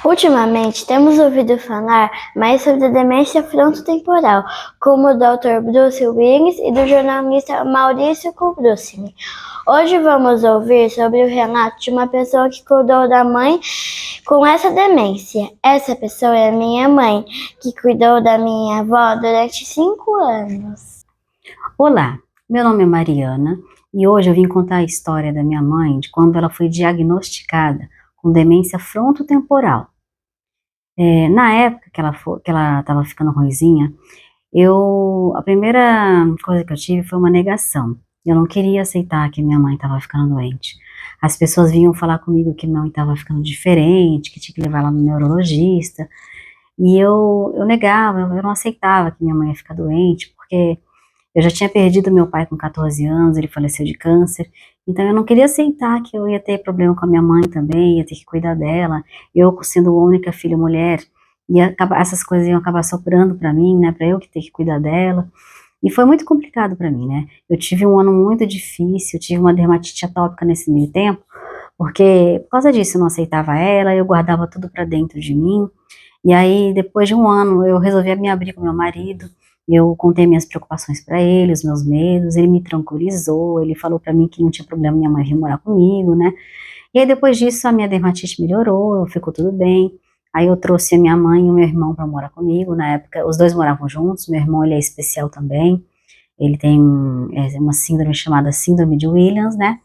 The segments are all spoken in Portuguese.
Ultimamente, temos ouvido falar mais sobre a demência frontotemporal, como o Dr. Bruce Willis e do jornalista Maurício Kubrucini. Hoje vamos ouvir sobre o relato de uma pessoa que cuidou da mãe com essa demência. Essa pessoa é a minha mãe, que cuidou da minha avó durante 5 anos. Olá, meu nome é Mariana e hoje eu vim contar a história da minha mãe de quando ela foi diagnosticada com demência frontotemporal. Na época que ela estava ficando ruinzinha, a primeira coisa que eu tive foi uma negação. Eu não queria aceitar que minha mãe estava ficando doente. As pessoas vinham falar comigo que minha mãe estava ficando diferente, que tinha que levar ela no neurologista, e eu negava, eu não aceitava que minha mãe ia ficar doente, porque eu já tinha perdido meu pai com 14 anos, ele faleceu de câncer, então eu não queria aceitar que eu ia ter problema com a minha mãe também, ia ter que cuidar dela, eu sendo a única filha mulher, essas coisas iam acabar sobrando para mim, né, para eu que ter que cuidar dela, e foi muito complicado para mim, né, eu tive um ano muito difícil, eu tive uma dermatite atópica nesse meio tempo, porque por causa disso eu não aceitava ela, eu guardava tudo para dentro de mim, e aí depois de um ano eu resolvi me abrir com meu marido. Eu contei minhas preocupações para ele, os meus medos, ele me tranquilizou, ele falou para mim que não tinha problema minha mãe vir morar comigo, né? E aí depois disso a minha dermatite melhorou, ficou tudo bem. Aí eu trouxe a minha mãe e o meu irmão para morar comigo, na época os dois moravam juntos, meu irmão ele é especial também, ele tem uma síndrome chamada síndrome de Williams, né?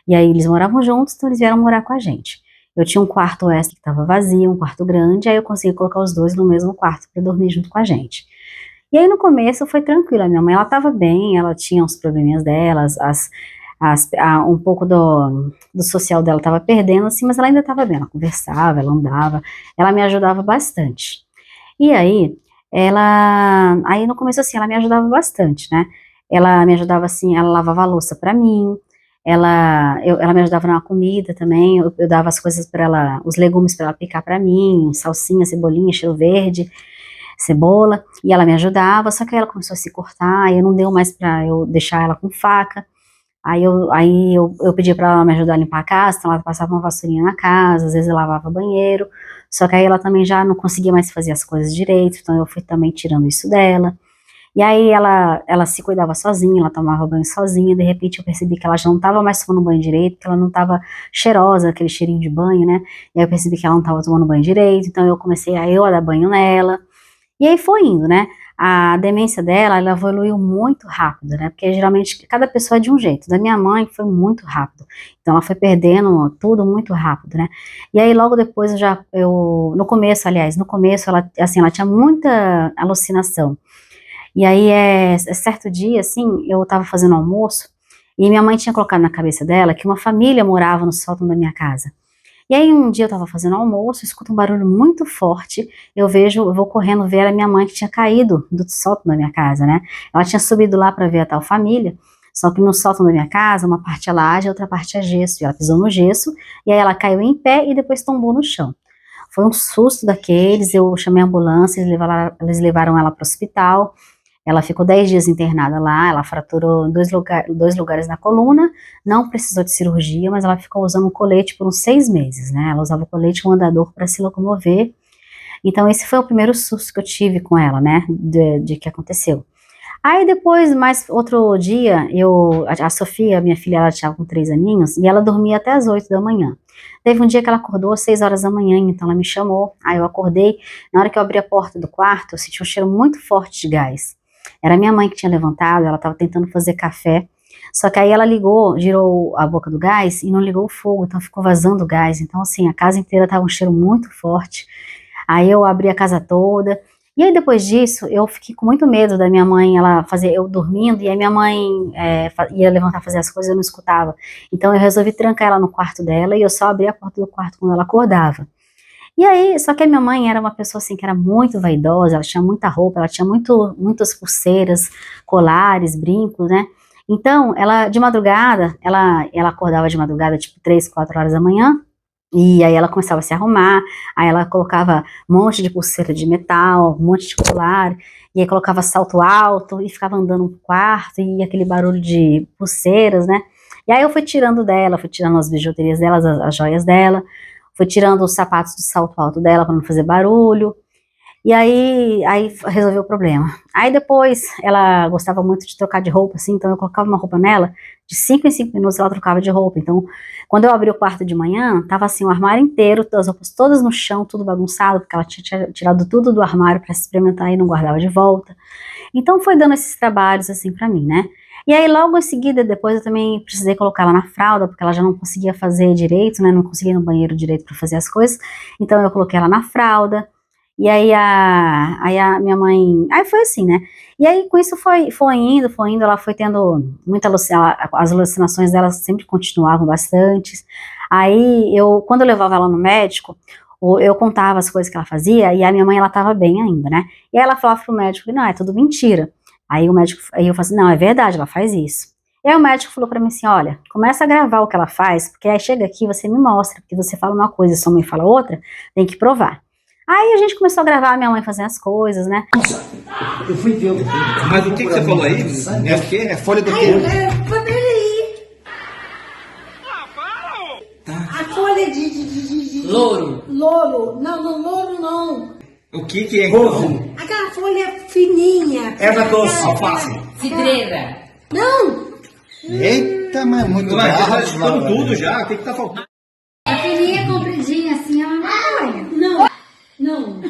E aí eles moravam juntos, então eles vieram morar com a gente. Eu tinha um quarto extra que estava vazio, um quarto grande, aí eu consegui colocar os dois no mesmo quarto para dormir junto com a gente. E aí no começo foi tranquilo, a minha mãe ela estava bem, ela tinha uns probleminhas dela, um pouco do social dela estava perdendo, assim, mas ela ainda estava bem, ela conversava, ela andava, ela me ajudava bastante. E aí no começo assim, ela me ajudava bastante, né? Ela me ajudava assim, ela lavava a louça para mim, ela me ajudava na comida também, eu dava as coisas para ela, os legumes para ela picar para mim, salsinha, cebolinha, cheiro verde, cebola, e ela me ajudava, só que aí ela começou a se cortar, aí não deu mais pra eu deixar ela com faca, aí eu pedi pra ela me ajudar a limpar a casa, então ela passava uma vassourinha na casa, às vezes eu lavava banheiro, só que aí ela também já não conseguia mais fazer as coisas direito, então eu fui também tirando isso dela, e aí ela se cuidava sozinha, ela tomava banho sozinha, de repente eu percebi que ela já não estava mais tomando banho direito, que ela não estava cheirosa, aquele cheirinho de banho, né, e aí eu percebi que ela não estava tomando banho direito, então eu comecei a dar banho nela, e aí foi indo, né? A demência dela, ela evoluiu muito rápido, né? Porque geralmente cada pessoa é de um jeito. Da minha mãe foi muito rápido. Então ela foi perdendo tudo muito rápido, né? E aí logo depois no começo, aliás, no começo ela, assim, ela tinha muita alucinação. E aí certo dia, assim, eu tava fazendo almoço e minha mãe tinha colocado na cabeça dela que uma família morava no sótão da minha casa. E aí um dia eu tava fazendo almoço, escuto um barulho muito forte, eu vou correndo ver a minha mãe que tinha caído do sótão da minha casa, né? Ela tinha subido lá para ver a tal família, só que no sótão da minha casa, uma parte é laje, a outra parte é gesso, e ela pisou no gesso, e aí ela caiu em pé e depois tombou no chão. Foi um susto daqueles, eu chamei a ambulância, eles levaram ela para o hospital, ela ficou 10 dias internada lá, ela fraturou dois lugares na coluna, não precisou de cirurgia, mas ela ficou usando um colete por uns 6 meses, né? Ela usava o colete com andador para se locomover. Então esse foi o primeiro susto que eu tive com ela, né? De que aconteceu. Aí depois, mais outro dia, a Sofia, minha filha, ela estava com 3 aninhos, e ela dormia até as 8 da manhã. Teve um dia que ela acordou às 6 horas da manhã, então ela me chamou, aí eu acordei, na hora que eu abri a porta do quarto, eu senti um cheiro muito forte de gás. Era minha mãe que tinha levantado, ela estava tentando fazer café, só que aí ela girou a boca do gás e não ligou o fogo, então ficou vazando gás, então assim, a casa inteira estava um cheiro muito forte, aí eu abri a casa toda, e aí depois disso, eu fiquei com muito medo da minha mãe, eu dormindo, e aí minha mãe ia levantar fazer as coisas, eu não escutava, então eu resolvi trancar ela no quarto dela, e eu só abri a porta do quarto quando ela acordava. E aí, só que a minha mãe era uma pessoa assim que era muito vaidosa, ela tinha muita roupa, ela tinha muitas pulseiras, colares, brincos, né? Então, ela de madrugada, ela acordava de madrugada, tipo 3, 4 horas da manhã, e aí ela começava a se arrumar, aí ela colocava um monte de pulseira de metal, um monte de colar, e aí colocava salto alto, e ficava andando no quarto, e aquele barulho de pulseiras, né? E aí eu fui tirando dela, fui tirando as bijuterias dela, as joias dela, foi tirando os sapatos de salto alto dela para não fazer barulho. E aí resolveu o problema. Aí depois, ela gostava muito de trocar de roupa, assim, então eu colocava uma roupa nela, de 5 em 5 minutos ela trocava de roupa. Então, quando eu abri o quarto de manhã, tava assim, o armário inteiro, as roupas todas no chão, tudo bagunçado, porque ela tinha tirado tudo do armário para experimentar e não guardava de volta. Então foi dando esses trabalhos, assim, pra mim, né? E aí logo em seguida, depois eu também precisei colocar ela na fralda, porque ela já não conseguia fazer direito, né? Não conseguia ir no banheiro direito para fazer as coisas. Então eu coloquei ela na fralda. E aí a minha mãe, aí foi assim, né? E aí com isso foi indo, ela foi tendo muita as alucinações dela sempre continuavam bastante. Aí quando eu levava ela no médico, eu contava as coisas que ela fazia e a minha mãe ela tava bem ainda, né? E aí ela falava pro médico, não, é tudo mentira. Aí aí eu falei assim, não, é verdade, ela faz isso. E aí o médico falou pra mim assim, olha, começa a gravar o que ela faz, porque aí chega aqui você me mostra, porque você fala uma coisa e sua mãe fala outra, tem que provar. Aí a gente começou a gravar a minha mãe fazendo as coisas, né? Eu fui ver. Mas o que você falou aí? É o quê? É folha do quê? Peraí. A folha de... Louro. Louro. Não, louro não. O que é então? Aquela folha fininha. Erva doce, alface. Cidreira. Não. Eita, mas é muito Mas bravo. já estamos tudo já, o que tá faltando? A fininha compridinha assim, ela não põe. Não.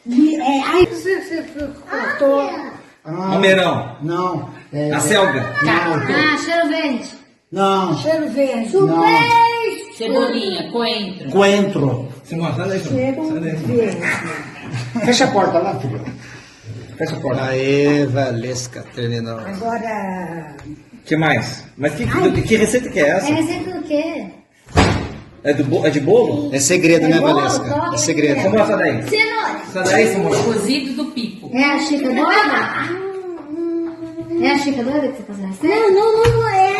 Aí você cortou. Almeirão. Não. A selga. Ah, cheiro verde. Não. Cheiro verde. Cebolinha, coentro. Coentro. Simão, sai daí. Cheiro Sai daí. verde. Fecha a porta lá, filho. Fecha a porta. Aê, Valesca, terminal. Agora... O que mais? Mas que receita que é essa? receita do quê? É de bolo? É segredo, né, bolo, Valesca? toque, É segredo. Simão, sai daí. Cenoura. Sai daí, Simão. Cozido do pico. É a Chica doida? É a Chica doida que você faz essa? Não é.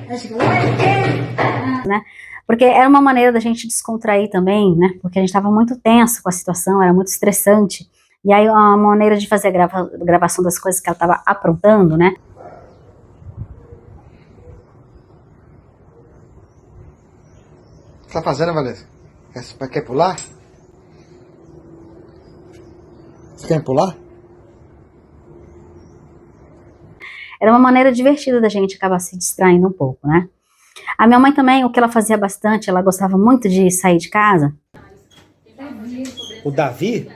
É a Chica doida? Né? Porque era uma maneira da gente descontrair também, né? Porque a gente estava muito tenso com a situação, era muito estressante. E aí uma maneira de fazer a gravação das coisas que ela estava aprontando, né? O que tá fazendo, Valesca? Quer pular? Você quer pular? Era uma maneira divertida da gente acabar se distraindo um pouco, né? A minha mãe também, o que ela fazia bastante, ela gostava muito de sair de casa. O Davi?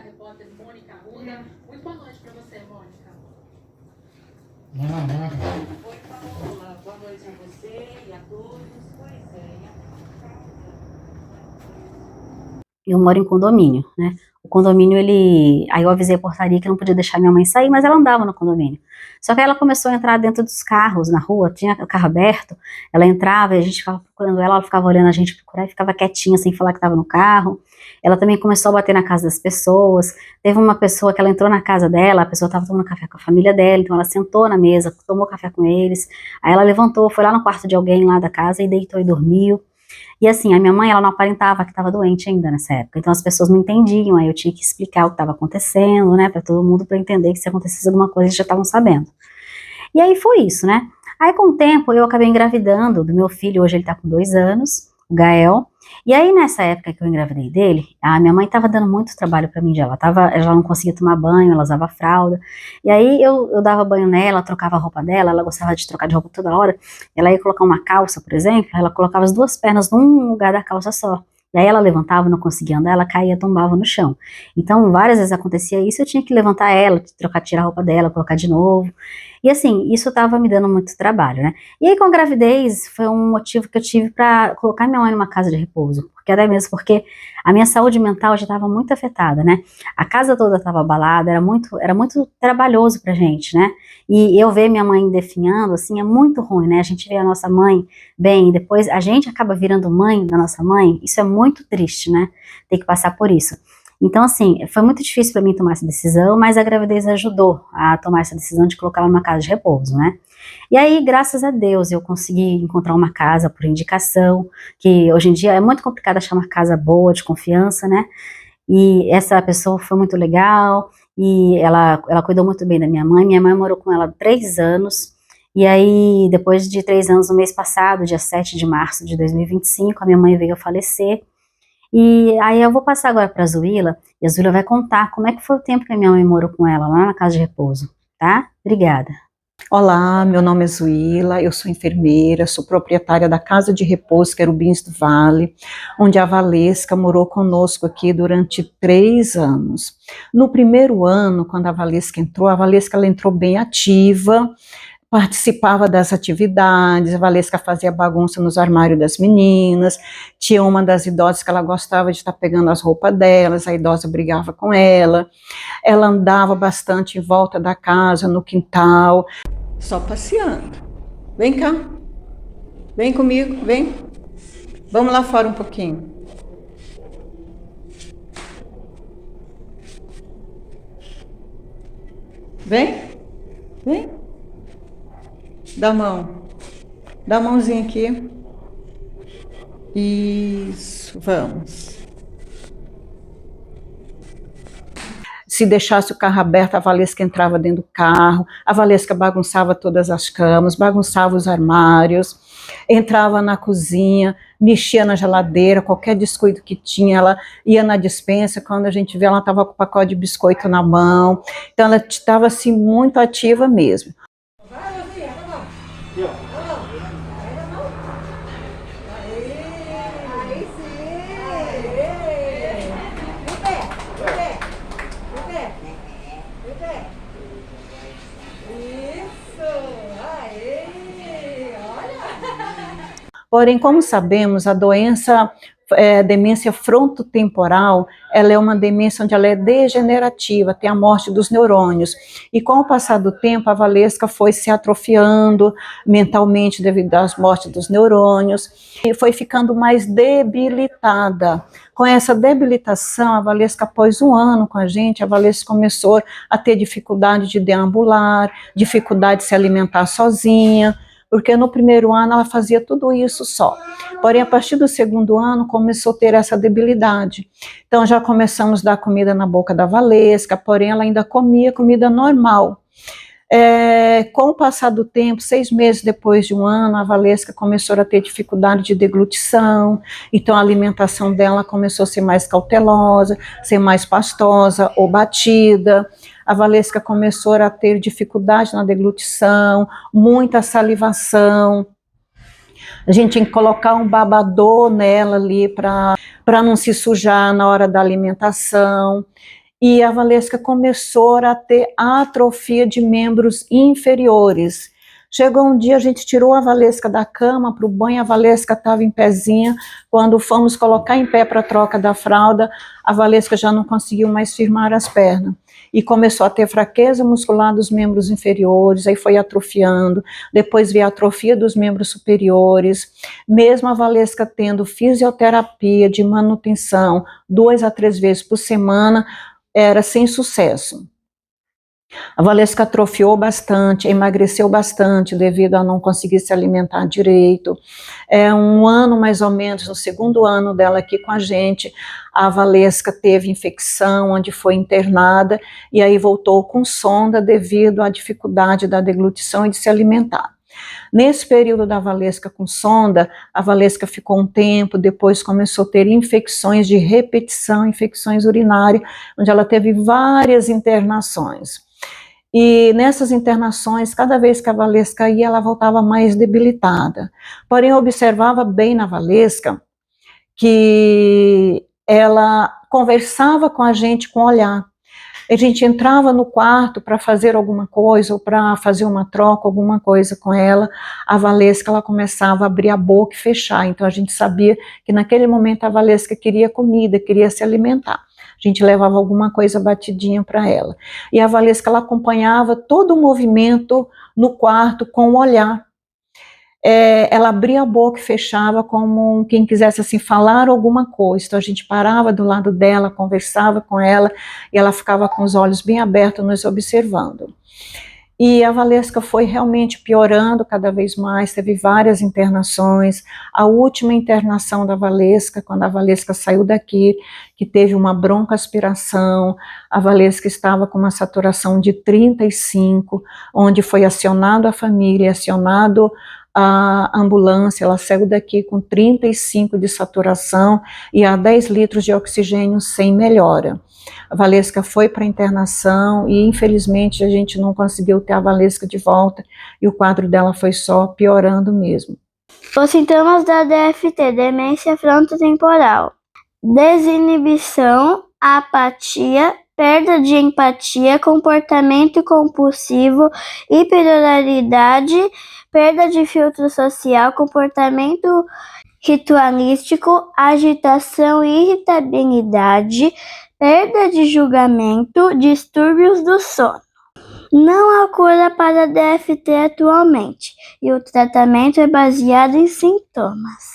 Eu moro em condomínio, né? O condomínio, aí eu avisei a portaria que não podia deixar minha mãe sair, mas ela andava no condomínio. Só que aí ela começou a entrar dentro dos carros, na rua, tinha o carro aberto, ela entrava e a gente ficava procurando ela ficava olhando a gente procurar e ficava quietinha, sem falar que estava no carro. Ela também começou a bater na casa das pessoas. Teve uma pessoa que ela entrou na casa dela, a pessoa estava tomando café com a família dela, então ela sentou na mesa, tomou café com eles, aí ela levantou, foi lá no quarto de alguém lá da casa e deitou e dormiu. E assim, a minha mãe, ela não aparentava que estava doente ainda nessa época, então as pessoas não entendiam, aí eu tinha que explicar o que estava acontecendo, né, para todo mundo, para entender que se acontecesse alguma coisa, eles já estavam sabendo. E aí foi isso, né. Aí com o tempo eu acabei engravidando do meu filho, hoje ele tá com 2 anos, o Gael, e aí nessa época que eu engravidei dele, a minha mãe estava dando muito trabalho para mim, ela não conseguia tomar banho, ela usava fralda, e aí eu dava banho nela, trocava a roupa dela, ela gostava de trocar de roupa toda hora, ela ia colocar uma calça, por exemplo, ela colocava as 2 pernas num lugar da calça só, e aí ela levantava, não conseguia andar, ela caía, tombava no chão. Então várias vezes acontecia isso, eu tinha que levantar ela, tirar a roupa dela, colocar de novo, e assim, isso estava me dando muito trabalho, né? E aí com a gravidez foi um motivo que eu tive para colocar minha mãe numa casa de repouso, porque até mesmo porque a minha saúde mental já estava muito afetada, né? A casa toda estava abalada, era muito trabalhoso pra gente, né? E eu ver minha mãe definhando, assim, é muito ruim, né? A gente vê a nossa mãe bem, e depois a gente acaba virando mãe da nossa mãe, isso é muito triste, né? Ter que passar por isso. Então, assim, foi muito difícil para mim tomar essa decisão, mas a gravidez ajudou a tomar essa decisão de colocá-la numa casa de repouso, né? E aí, graças a Deus, eu consegui encontrar uma casa por indicação, que hoje em dia é muito complicado achar uma casa boa, de confiança, né? E essa pessoa foi muito legal, e ela cuidou muito bem da minha mãe morou com ela 3 anos, e aí, depois de 3 anos, no mês passado, dia 7 de março de 2025, a minha mãe veio a falecer. E aí eu vou passar agora para a Zuíla, e a Zuíla vai contar como é que foi o tempo que a minha mãe morou com ela lá na casa de repouso, tá? Obrigada. Olá, meu nome é Zuíla, eu sou enfermeira, sou proprietária da Casa de Repouso Querubins do Vale, onde a Valesca morou conosco aqui durante 3 anos. No primeiro ano, quando a Valesca ela entrou bem ativa, participava das atividades, a Valesca fazia bagunça nos armários das meninas, tinha uma das idosas que ela gostava de estar pegando as roupas delas, a idosa brigava com ela andava bastante em volta da casa, no quintal, só passeando. Vem cá, vem comigo, vem, vamos lá fora um pouquinho. Vem, vem. Dá a mãozinha aqui. Isso, vamos. Se deixasse o carro aberto, a Valesca entrava dentro do carro, a Valesca bagunçava todas as camas, bagunçava os armários, entrava na cozinha, mexia na geladeira, qualquer descuido que tinha, ela ia na despensa, quando a gente vê, ela estava com o pacote de biscoito na mão, então ela estava assim muito ativa mesmo. Porém, como sabemos, a demência frontotemporal, ela é uma demência onde ela é degenerativa, tem a morte dos neurônios. E com o passar do tempo, a Valesca foi se atrofiando mentalmente devido às mortes dos neurônios e foi ficando mais debilitada. Com essa debilitação, a Valesca, após 1 ano com a gente, a Valesca começou a ter dificuldade de deambular, dificuldade de se alimentar sozinha, porque no primeiro ano ela fazia tudo isso só. Porém, a partir do 2º ano, começou a ter essa debilidade. Então, já começamos a dar comida na boca da Valesca, porém, ela ainda comia comida normal. Com o passar do tempo, 6 meses depois de 1 ano, a Valesca começou a ter dificuldade de deglutição, então a alimentação dela começou a ser mais cautelosa, ser mais pastosa ou batida. A Valesca começou a ter dificuldade na deglutição, muita salivação. A gente tinha que colocar um babador nela ali para não se sujar na hora da alimentação. E a Valesca começou a ter atrofia de membros inferiores. Chegou um dia, a gente tirou a Valesca da cama para o banho, a Valesca estava em pezinha. Quando fomos colocar em pé para a troca da fralda, a Valesca já não conseguiu mais firmar as pernas. E começou a ter fraqueza muscular dos membros inferiores, aí foi atrofiando, depois veio a atrofia dos membros superiores. Mesmo a Valesca tendo fisioterapia de manutenção 2 a 3 vezes por semana, era sem sucesso. A Valesca atrofiou bastante, emagreceu bastante devido a não conseguir se alimentar direito. 1 ano mais ou menos, no 2º ano dela aqui com a gente, a Valesca teve infecção, onde foi internada, e aí voltou com sonda devido à dificuldade da deglutição e de se alimentar. Nesse período da Valesca com sonda, a Valesca ficou um tempo, depois começou a ter infecções de repetição, infecções urinárias, onde ela teve várias internações. E nessas internações, cada vez que a Valesca ia, ela voltava mais debilitada. Porém, eu observava bem na Valesca que ela conversava com a gente com o olhar. A gente entrava no quarto para fazer alguma coisa, ou para fazer uma troca, alguma coisa com ela, a Valesca ela começava a abrir a boca e fechar, então a gente sabia que naquele momento a Valesca queria comida, queria se alimentar. A gente levava alguma coisa batidinha para ela. E a Valesca ela acompanhava todo o movimento no quarto com o olhar. Ela abria a boca e fechava como quem quisesse assim falar alguma coisa. Então a gente parava do lado dela, conversava com ela e ela ficava com os olhos bem abertos nos observando. E a Valesca foi realmente piorando cada vez mais, teve várias internações. A última internação da Valesca, quando a Valesca saiu daqui, que teve uma broncoaspiração, a Valesca estava com uma saturação de 35, onde foi acionado a família, acionado a ambulância, ela saiu daqui com 35 de saturação e a 10 litros de oxigênio sem melhora. A Valesca foi para internação e infelizmente a gente não conseguiu ter a Valesca de volta e o quadro dela foi só piorando mesmo. Os sintomas da DFT, demência frontotemporal: desinibição, apatia, perda de empatia, comportamento compulsivo, hiperoralidade, perda de filtro social, comportamento ritualístico, agitação e irritabilidade, perda de julgamento, distúrbios do sono. Não há cura para DFT atualmente e o tratamento é baseado em sintomas.